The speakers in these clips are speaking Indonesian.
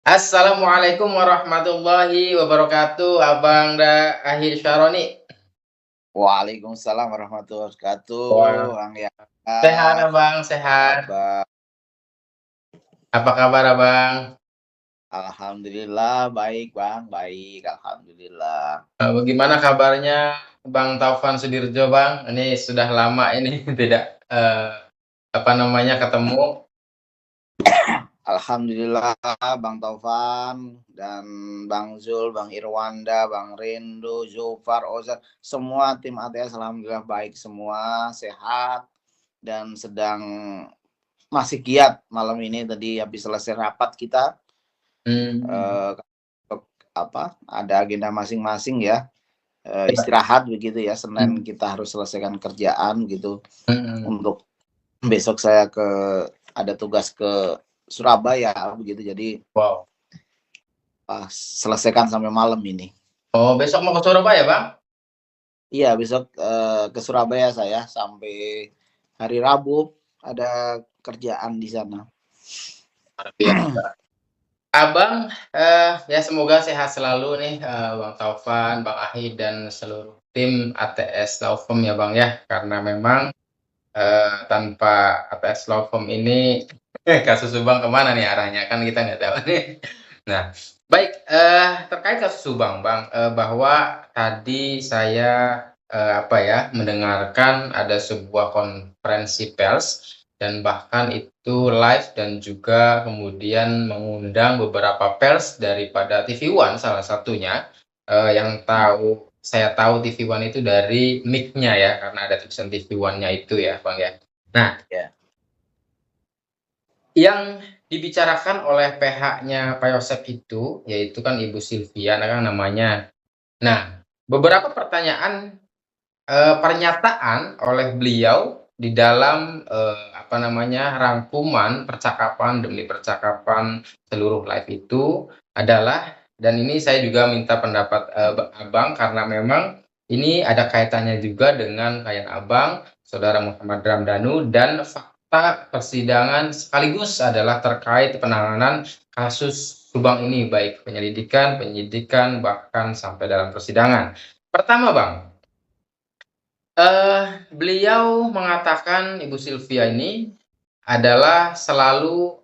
Assalamualaikum warahmatullahi wabarakatuh, Abang Ahir Syaroni. Waalaikumsalam warahmatullahi wabarakatuh, Wah, Bang ya. sehat Abang, sehat. Kabar? Apa kabar Abang? Alhamdulillah baik, Bang. Baik, alhamdulillah. Bagaimana kabarnya Bang Taufan Sudirjo, Bang? Ini sudah lama ini tidak, apa namanya, ketemu. Alhamdulillah Bang Taufan dan Bang Zul, Bang Irwanda, Bang Rindu, Zufar, Ozan, semua tim ATS alhamdulillah baik semua, sehat dan sedang masih giat malam ini tadi habis selesai rapat kita Mmm, eh, ada agenda masing-masing ya. iya, Istirahat begitu ya, Senin mmm, kita harus selesaikan kerjaan gitu mhm. untuk besok saya ada tugas ke Surabaya begitu, jadi Wow. selesaikan sampai malam ini. Oh, besok mau ke Surabaya, Bang? Iya, besok ke Surabaya saya sampai hari Rabu, ada kerjaan di sana. Luar biasa. Abang, ya semoga sehat selalu nih, Bang Taufan, Bang Ahid, dan seluruh tim ATS Law Firm ya, Bang, ya. Karena memang, tanpa ATS Law Firm ini kasus Subang kemana nih arahnya, kan kita nggak tahu nih. Nah, baik, terkait kasus Subang, Bang, bahwa tadi saya, apa ya, mendengarkan ada sebuah konferensi pers dan bahkan itu live dan juga kemudian mengundang beberapa pers daripada TV One salah satunya, yang saya tahu TV One itu dari mic-nya ya, karena ada tulisan TV One-nya itu ya, Bang, ya. Nah, Ya, yang dibicarakan oleh PH-nya Pak Yosep itu, yaitu kan Ibu Sylvia kan namanya. Nah, beberapa pertanyaan, pernyataan oleh beliau di dalam, apa namanya, rangkuman percakapan demi percakapan seluruh live itu adalah dan ini saya juga minta pendapat, Abang karena memang ini ada kaitannya juga dengan klien Abang, Saudara Muhammad Ramdhanu dan fakta persidangan sekaligus adalah terkait penanganan kasus Subang ini, baik penyelidikan, penyidikan, bahkan sampai dalam persidangan. Pertama, Bang, beliau mengatakan Ibu Sylvia ini adalah selalu,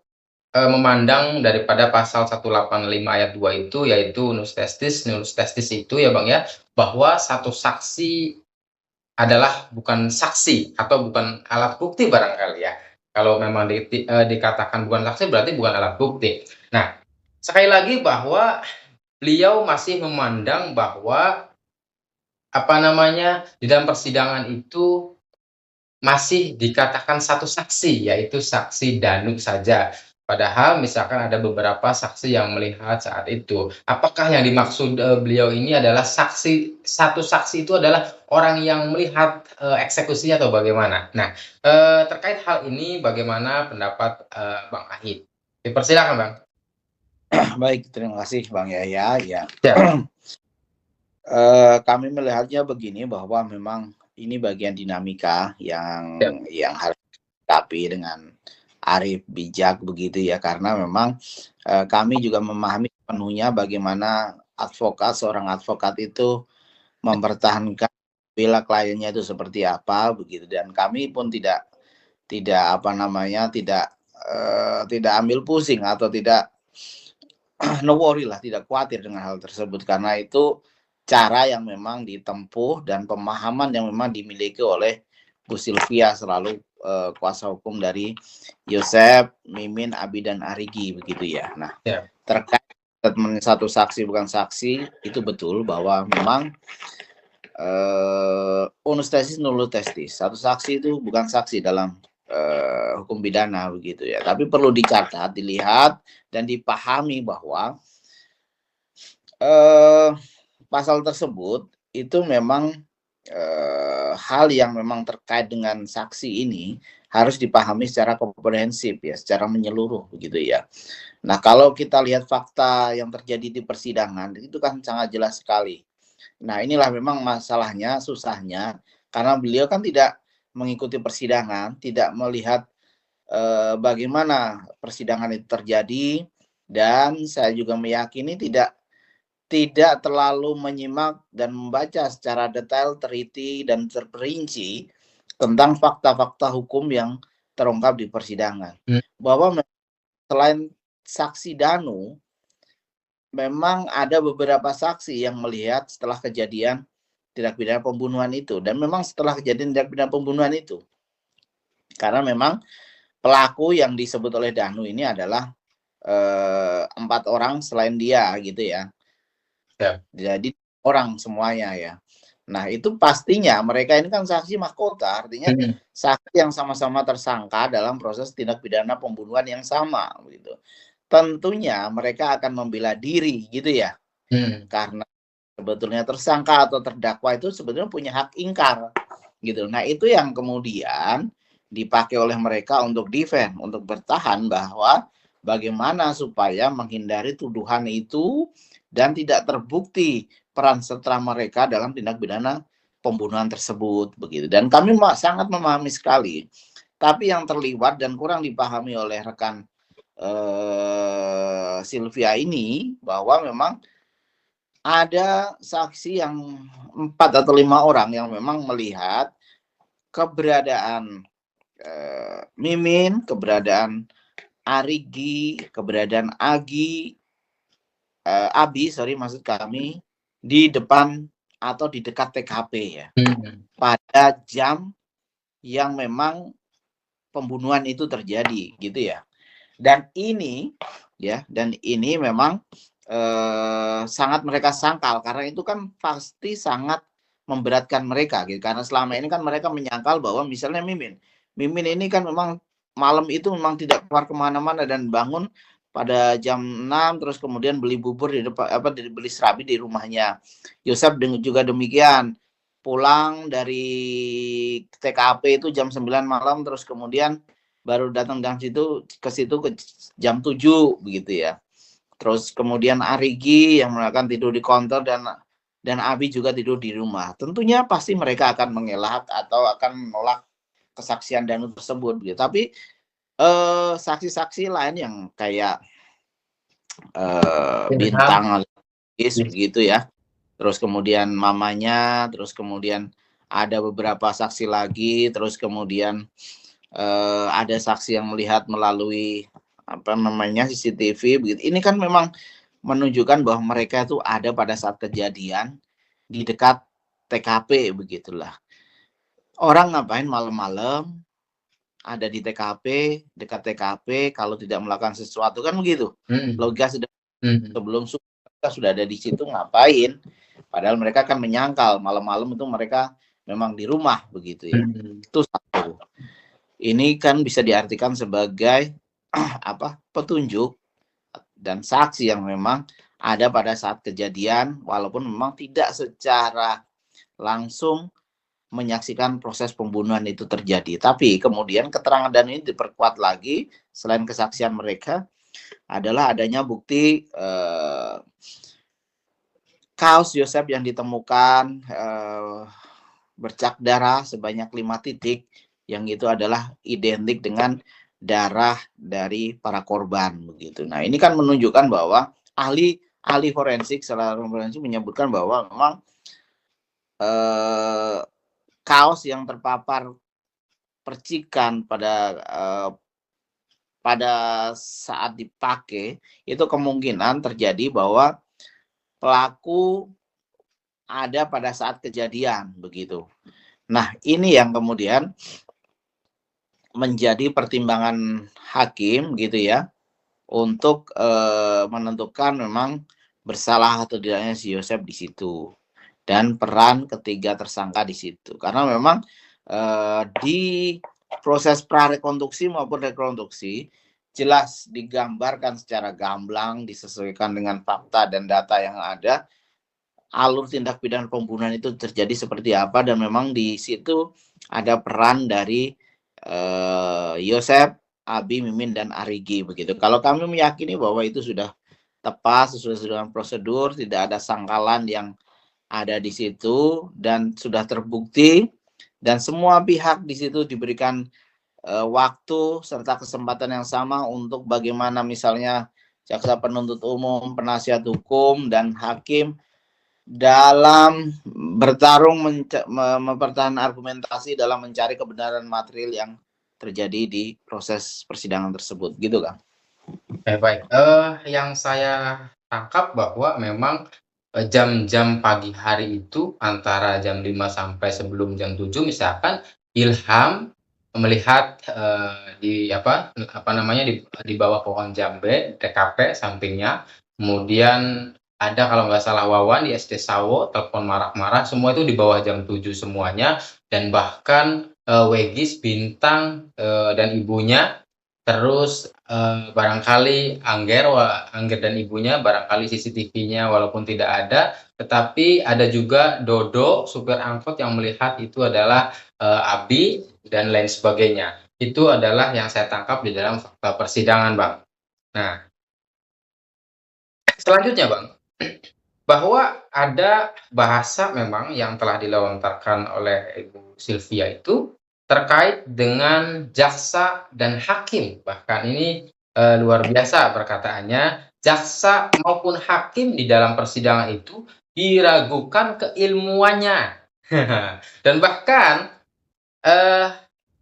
memandang daripada pasal 185 ayat 2 itu, yaitu nus testis itu ya, Bang, ya, bahwa satu saksi adalah bukan saksi atau bukan alat bukti barangkali ya. Kalau memang dikatakan bukan saksi berarti bukan alat bukti. Nah, sekali lagi bahwa beliau masih memandang bahwa, apa namanya, di dalam persidangan itu masih dikatakan satu saksi, yaitu saksi Danu saja. Padahal misalkan ada beberapa saksi yang melihat saat itu. Apakah yang dimaksud, beliau ini adalah satu saksi itu adalah orang yang melihat, eksekusinya atau bagaimana? Nah, terkait hal ini bagaimana pendapat, Bang Ahid? Dipersilakan, Bang. baik, terima kasih Bang Yahya. Ya, Ya, kami melihatnya begini bahwa memang ini bagian dinamika ya, yang harus disikapi dengan arif bijak begitu ya, karena memang kami juga memahami penuhnya bagaimana seorang advokat itu mempertahankan bela kliennya itu seperti apa begitu, dan kami pun tidak tidak apa namanya tidak ambil pusing atau tidak no worry lah, tidak khawatir dengan hal tersebut, karena itu cara yang memang ditempuh dan pemahaman yang memang dimiliki oleh Bu Sylvia selalu kuasa hukum dari Yosep, Mimin, Abi dan Arigi begitu ya. Nah, ya, terkait statement satu saksi bukan saksi, itu betul bahwa memang unus testis nullus testis. Satu saksi itu bukan saksi dalam hukum pidana begitu ya. Tapi perlu dicatat, dilihat dan dipahami bahwa eh, pasal tersebut itu memang hal yang memang terkait dengan saksi ini harus dipahami secara komprehensif ya, secara menyeluruh begitu ya. Nah, kalau kita lihat fakta yang terjadi di persidangan itu kan sangat jelas sekali. Nah, inilah memang masalahnya, susahnya, karena beliau kan tidak mengikuti persidangan, tidak melihat bagaimana persidangan itu terjadi, Dan saya juga meyakini tidak terlalu menyimak dan membaca secara detail, teliti, dan terperinci tentang fakta-fakta hukum yang terungkap di persidangan. Bahwa selain saksi Danu, memang ada beberapa saksi yang melihat setelah kejadian tindak pidana pembunuhan itu. Dan memang setelah kejadian tindak pidana pembunuhan itu, karena memang pelaku yang disebut oleh Danu ini adalah 4 orang selain dia gitu ya. Jadi orang semuanya ya. Nah itu pastinya mereka ini kan saksi mahkota, artinya saksi yang sama-sama tersangka dalam proses tindak pidana pembunuhan yang sama gitu. Tentunya mereka akan membela diri gitu ya. Karena sebetulnya tersangka atau terdakwa itu sebetulnya punya hak ingkar gitu. Nah itu yang kemudian dipakai oleh mereka untuk defend, untuk bertahan bahwa bagaimana supaya menghindari tuduhan itu dan tidak terbukti peran serta mereka dalam tindak pidana pembunuhan tersebut begitu. Dan kami sangat memahami sekali. Tapi yang terlibat dan kurang dipahami oleh rekan Sylvia ini bahwa memang ada saksi yang 4 atau 5 orang yang memang melihat keberadaan Mimin, keberadaan Arigi, keberadaan Abi, maksud kami, di depan atau di dekat TKP ya. Pada jam yang memang pembunuhan itu terjadi gitu ya. Dan ini memang sangat mereka sangkal karena itu kan pasti sangat memberatkan mereka gitu. Karena selama ini kan mereka menyangkal bahwa misalnya Mimin ini kan memang malam itu memang tidak keluar kemana-mana dan bangun pada jam 6 terus kemudian beli bubur di depan beli serabi di rumahnya. Yosep juga demikian, pulang dari TKP itu jam 9 malam terus kemudian baru datang ke situ jam 7 begitu ya. Terus kemudian Arigi yang melakukan tidur di kantor dan Abi juga tidur di rumah. Tentunya pasti mereka akan mengelak atau akan menolak kesaksian Danu tersebut gitu. Tapi saksi-saksi lain yang kayak Bintang begitu ya. Terus kemudian mamanya, terus kemudian ada beberapa saksi lagi, terus kemudian ada saksi yang melihat melalui CCTV begitu. Ini kan memang menunjukkan bahwa mereka itu ada pada saat kejadian di dekat TKP begitulah. Orang ngapain malam-malam ada di TKP, dekat TKP kalau tidak melakukan sesuatu kan begitu. Logika sebelum sudah ada di situ ngapain? Padahal mereka kan menyangkal malam-malam itu mereka memang di rumah begitu ya. Itu satu. Ini kan bisa diartikan sebagai petunjuk dan saksi yang memang ada pada saat kejadian walaupun memang tidak secara langsung menyaksikan proses pembunuhan itu terjadi. Tapi kemudian keterangan dan ini diperkuat lagi selain kesaksian mereka adalah adanya bukti kaos Yosep yang ditemukan bercak darah sebanyak 5 titik yang itu adalah identik dengan darah dari para korban begitu. Nah, ini kan menunjukkan bahwa ahli forensik menyebutkan bahwa memang kaos yang terpapar percikan pada saat dipakai itu kemungkinan terjadi bahwa pelaku ada pada saat kejadian begitu. Nah, ini yang kemudian menjadi pertimbangan hakim gitu ya untuk menentukan memang bersalah atau tidaknya si Yosep di situ dan peran ketiga tersangka di situ. Karena memang di proses prarekonstruksi maupun rekonstruksi jelas digambarkan secara gamblang, disesuaikan dengan fakta dan data yang ada, alur tindak pidana pembunuhan itu terjadi seperti apa, dan memang di situ ada peran dari Yosep, Abi, Mimin, dan Arigi begitu. Kalau kami meyakini bahwa itu sudah tepat sesuai dengan prosedur, tidak ada sangkalan yang ada di situ dan sudah terbukti dan semua pihak di situ diberikan waktu serta kesempatan yang sama untuk bagaimana misalnya jaksa penuntut umum, penasihat hukum, dan hakim dalam bertarung mempertahankan argumentasi dalam mencari kebenaran material yang terjadi di proses persidangan tersebut, gitu kan? Baik, yang saya tangkap bahwa memang, jam-jam pagi hari itu antara jam 5 sampai sebelum jam 7 misalkan Ilham melihat, apa namanya, di bawah pohon jambe, TKP sampingnya, kemudian ada kalau nggak salah Wawan di SD Sawo telepon marah-marah, semua itu di bawah jam 7 semuanya, dan bahkan, Wegis, Bintang, dan ibunya. Terus, barangkali Angger dan ibunya barangkali CCTV-nya walaupun tidak ada, tetapi ada juga Dodo, supir angkot yang melihat itu adalah, Abi dan lain sebagainya. Itu adalah yang saya tangkap di dalam fakta persidangan, Bang. Nah, selanjutnya, Bang, bahwa ada bahasa memang yang telah dilontarkan oleh Ibu Sylvia itu terkait dengan jaksa dan hakim. Bahkan ini, luar biasa perkataannya, jaksa maupun hakim di dalam persidangan itu diragukan keilmuannya. Dan bahkan, eee,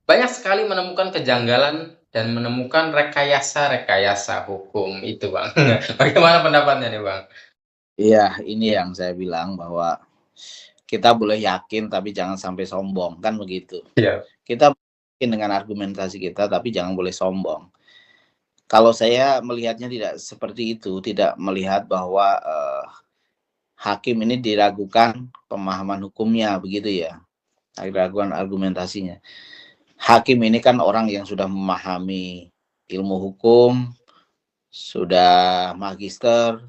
banyak sekali menemukan kejanggalan dan menemukan rekayasa-rekayasa hukum itu, Bang. Bagaimana pendapatnya nih, Bang? Iya, ini yang saya bilang bahwa kita boleh yakin tapi jangan sampai sombong, kan begitu. Iya. Kita yakin dengan argumentasi kita tapi jangan boleh sombong. Kalau saya melihatnya tidak seperti itu, tidak melihat bahwa hakim ini diragukan pemahaman hukumnya, begitu ya. Diragukan argumentasinya. Hakim ini kan orang yang sudah memahami ilmu hukum, sudah magister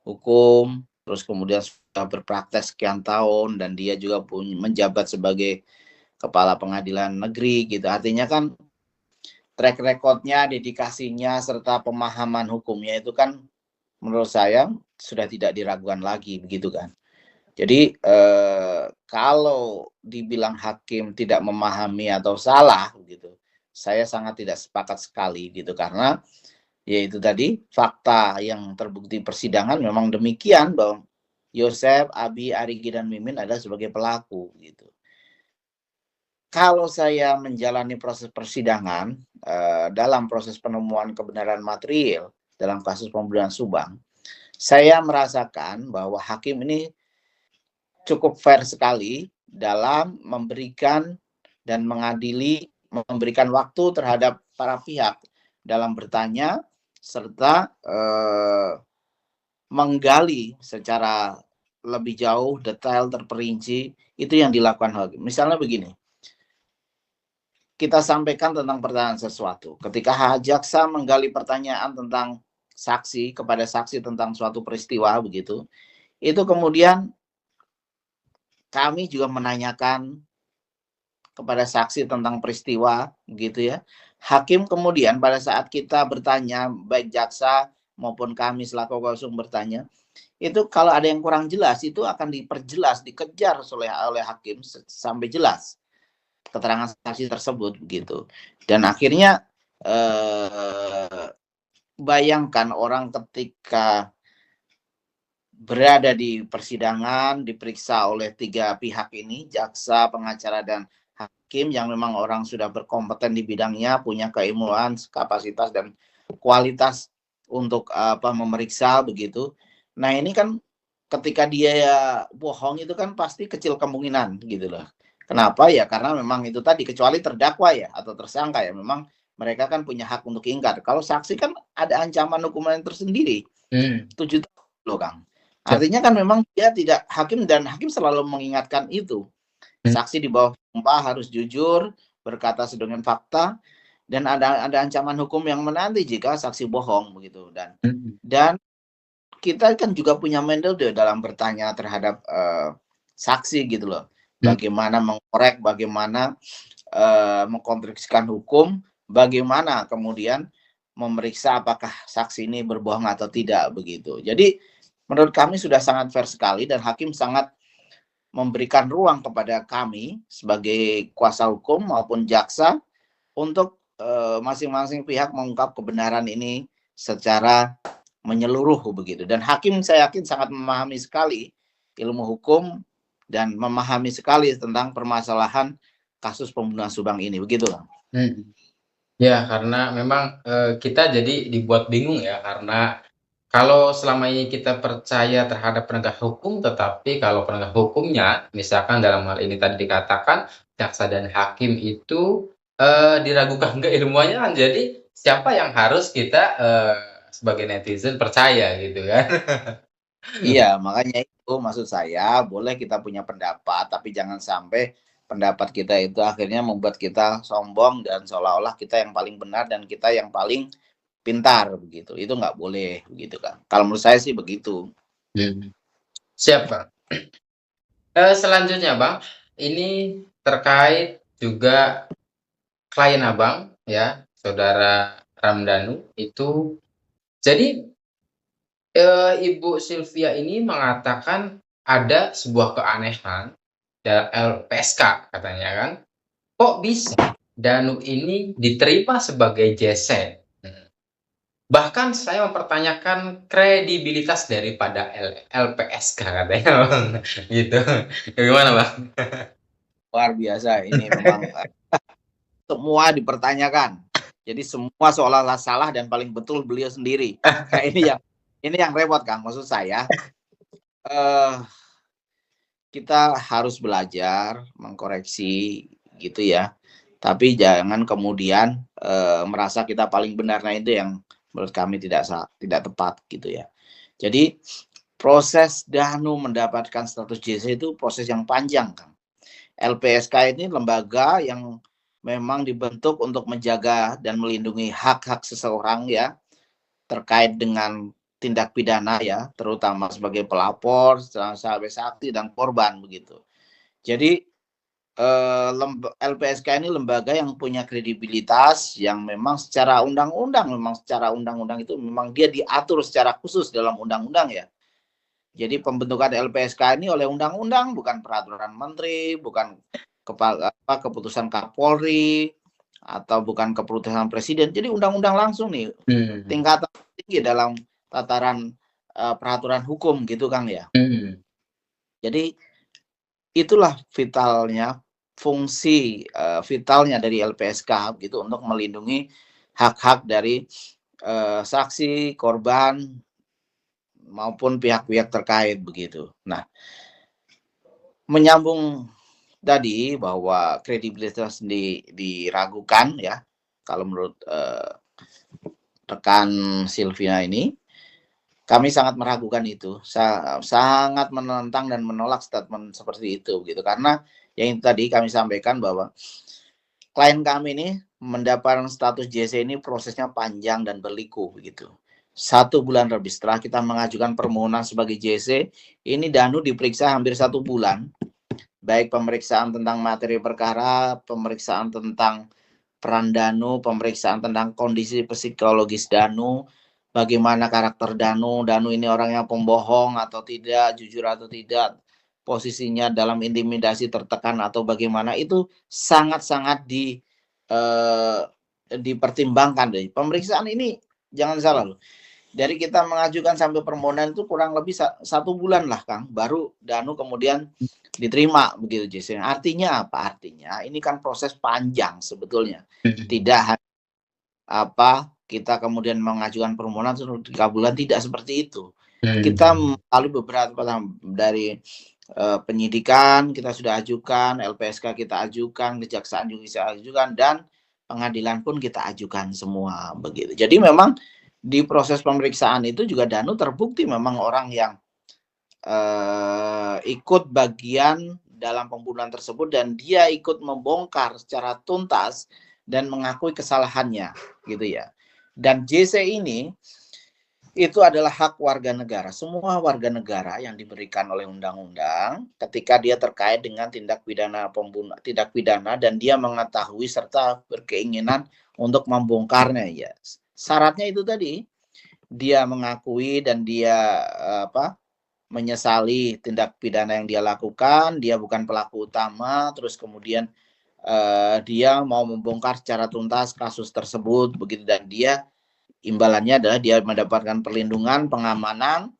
hukum, terus kemudian sudah berpraktek sekian tahun, dan dia juga menjabat sebagai kepala pengadilan negeri gitu. Artinya kan track recordnya, dedikasinya, serta pemahaman hukumnya itu kan menurut saya sudah tidak diragukan lagi, begitu kan. Jadi kalau dibilang hakim tidak memahami atau salah gitu, saya sangat tidak sepakat sekali gitu, karena yaitu tadi fakta yang terbukti persidangan memang demikian, bahwa Yosef, Abi, Arigi, dan Mimin adalah sebagai pelaku gitu. Kalau saya menjalani proses persidangan dalam proses penemuan kebenaran material dalam kasus pembunuhan Subang, saya merasakan bahwa hakim ini cukup fair sekali dalam memberikan dan mengadili, memberikan waktu terhadap para pihak dalam bertanya serta menggali secara lebih jauh, detail, terperinci, itu yang dilakukan hakim. Misalnya begini, kita sampaikan tentang pertanyaan sesuatu. Ketika jaksa menggali pertanyaan tentang saksi kepada saksi tentang suatu peristiwa begitu, itu kemudian kami juga menanyakan kepada saksi tentang peristiwa gitu ya. Hakim kemudian pada saat kita bertanya, baik jaksa maupun kami selaku kuasa hukum bertanya, itu kalau ada yang kurang jelas itu akan diperjelas, dikejar oleh hakim sampai jelas keterangan saksi tersebut begitu. Dan akhirnya bayangkan orang ketika berada di persidangan, diperiksa oleh 3 pihak ini, jaksa, pengacara, dan hakim yang memang orang sudah berkompeten di bidangnya, punya keilmuan, kapasitas, dan kualitas untuk memeriksa begitu. Nah ini kan ketika dia ya bohong itu kan pasti kecil kemungkinan gitu loh. Kenapa ya? Karena memang itu tadi, kecuali terdakwa ya atau tersangka ya, memang mereka kan punya hak untuk ingkar. Kalau saksi kan ada ancaman hukuman tersendiri, 7 tahun loh Kang. Artinya kan memang dia tidak, hakim selalu mengingatkan itu. Saksi di bawah sumpah harus jujur, berkata dengan fakta, dan ada ancaman hukum yang menanti jika saksi bohong begitu. Dan kita kan juga punya metode dalam bertanya terhadap saksi gitu loh. Bagaimana mengkorek, bagaimana mengkonstruksikan hukum, bagaimana kemudian memeriksa apakah saksi ini berbohong atau tidak begitu. Jadi menurut kami sudah sangat fair sekali, dan hakim sangat memberikan ruang kepada kami sebagai kuasa hukum maupun jaksa untuk masing-masing pihak mengungkap kebenaran ini secara menyeluruh begitu. Dan hakim saya yakin sangat memahami sekali ilmu hukum dan memahami sekali tentang permasalahan kasus pembunuhan Subang ini, begitu Kang. Ya, karena memang, kita jadi dibuat bingung ya, karena kalau selama ini kita percaya terhadap penegak hukum, tetapi kalau penegak hukumnya, misalkan dalam hal ini tadi dikatakan jaksa dan hakim itu, diragukan keilmuannya kan, jadi siapa yang harus kita, sebagai netizen percaya gitu kan? Iya, makanya itu maksud saya, boleh kita punya pendapat, tapi jangan sampai pendapat kita itu akhirnya membuat kita sombong dan seolah-olah kita yang paling benar dan kita yang paling pintar begitu. Itu nggak boleh begitu kan. Kalau menurut saya sih begitu. Siap, Bang. Selanjutnya, Bang, ini terkait juga klien Abang ya, Saudara Ramdhanu itu jadi, Ibu Sylvia ini mengatakan ada sebuah keanehan dalam LPSK katanya kan, kok bisa Danu ini diterima sebagai JC? Bahkan saya mempertanyakan kredibilitas daripada LPSK katanya Bang, gitu. Gimana Bang? Luar biasa ini memang semua dipertanyakan. Jadi semua seolah-olah salah dan paling betul beliau sendiri. Nah, ini yang repot Kang. Maksud saya kita harus belajar mengkoreksi gitu ya. Tapi jangan kemudian merasa kita paling benar. Nah, itu yang menurut kami tidak tepat gitu ya. Jadi proses Danu mendapatkan status JC itu proses yang panjang Kang. LPSK ini lembaga yang memang dibentuk untuk menjaga dan melindungi hak-hak seseorang ya, terkait dengan tindak pidana ya, terutama sebagai pelapor, sebagai saksi dan korban begitu. Jadi LPSK ini lembaga yang punya kredibilitas yang memang secara undang-undang itu memang dia diatur secara khusus dalam undang-undang ya. Jadi pembentukan LPSK ini oleh undang-undang, bukan peraturan menteri, bukan keputusan Kapolri, atau bukan keputusan presiden. Jadi undang-undang langsung nih, tingkatan tinggi dalam tataran peraturan hukum gitu Kang ya. Jadi itulah vitalnya, fungsi vitalnya dari LPSK gitu, untuk melindungi hak-hak dari saksi, korban, maupun pihak-pihak terkait begitu. Nah, menyambung tadi bahwa kredibilitas diragukan ya, kalau menurut rekan Sylvia ini, kami sangat meragukan itu, sangat menentang dan menolak statement seperti itu gitu, karena yang tadi kami sampaikan bahwa klien kami ini mendapatkan status JC ini prosesnya panjang dan berliku begitu. 1 bulan lebih setelah kita mengajukan permohonan sebagai JC, ini Danu diperiksa hampir 1 bulan, baik pemeriksaan tentang materi perkara, pemeriksaan tentang peran Danu, pemeriksaan tentang kondisi psikologis Danu, bagaimana karakter Danu ini orang yang pembohong atau tidak, jujur atau tidak, posisinya dalam intimidasi, tertekan atau bagaimana, itu sangat-sangat dipertimbangkan deh. Pemeriksaan ini jangan salah loh, dari kita mengajukan sampai permohonan itu kurang lebih 1 bulan lah Kang, baru Danu kemudian diterima begitu JC. Artinya apa? Artinya ini kan proses panjang sebetulnya. Tidak kita kemudian mengajukan permohonan 3 bulan, tidak seperti itu. Kita melalui beberapa dari penyidikan kita sudah ajukan, LPSK kita ajukan, kejaksaan juga kita ajukan, dan pengadilan pun kita ajukan semua begitu. Jadi memang di proses pemeriksaan itu juga Danu terbukti memang orang yang ikut bagian dalam pembunuhan tersebut, dan dia ikut membongkar secara tuntas dan mengakui kesalahannya gitu ya. Dan JC ini itu adalah hak warga negara, semua warga negara yang diberikan oleh undang-undang ketika dia terkait dengan tindak pidana dan dia mengetahui serta berkeinginan untuk membongkarnya ya. Syaratnya itu tadi, dia mengakui dan dia menyesali tindak pidana yang dia lakukan, dia bukan pelaku utama, terus kemudian dia mau membongkar secara tuntas kasus tersebut begitu, dan dia imbalannya adalah dia mendapatkan perlindungan, pengamanan,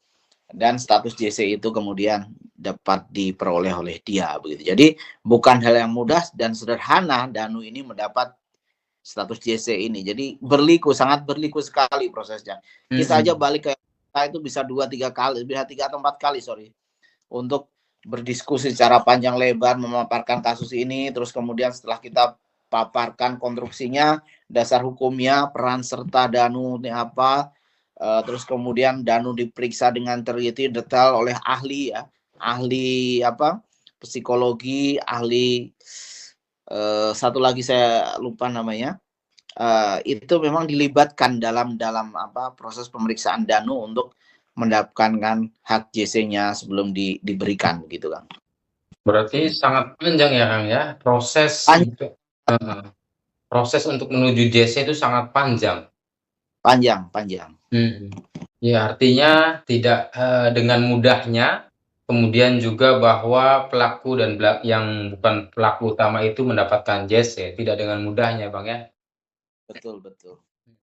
dan status JC itu kemudian dapat diperoleh oleh dia begitu. Jadi bukan hal yang mudah dan sederhana Danu ini mendapat status JC ini. Jadi sangat berliku sekali prosesnya. Kita aja balik ke itu bisa 2-3 kali, bisa 3 atau 4 kali untuk berdiskusi secara panjang lebar memaparkan kasus ini, terus kemudian setelah kita paparkan konstruksinya, dasar hukumnya, peran serta Danu ini apa, terus kemudian Danu diperiksa dengan teliti detail oleh ahli ya, ahli psikologi, ahli satu lagi saya lupa namanya. Itu memang dilibatkan dalam proses pemeriksaan Danu untuk mendapatkan hak JC-nya sebelum diberikan gitu Kang. Berarti sangat panjang ya Kang ya, proses untuk menuju JC itu sangat panjang. Panjang. Ya artinya tidak dengan mudahnya, kemudian juga bahwa pelaku dan yang bukan pelaku utama itu mendapatkan JC, tidak dengan mudahnya Bang ya. Betul.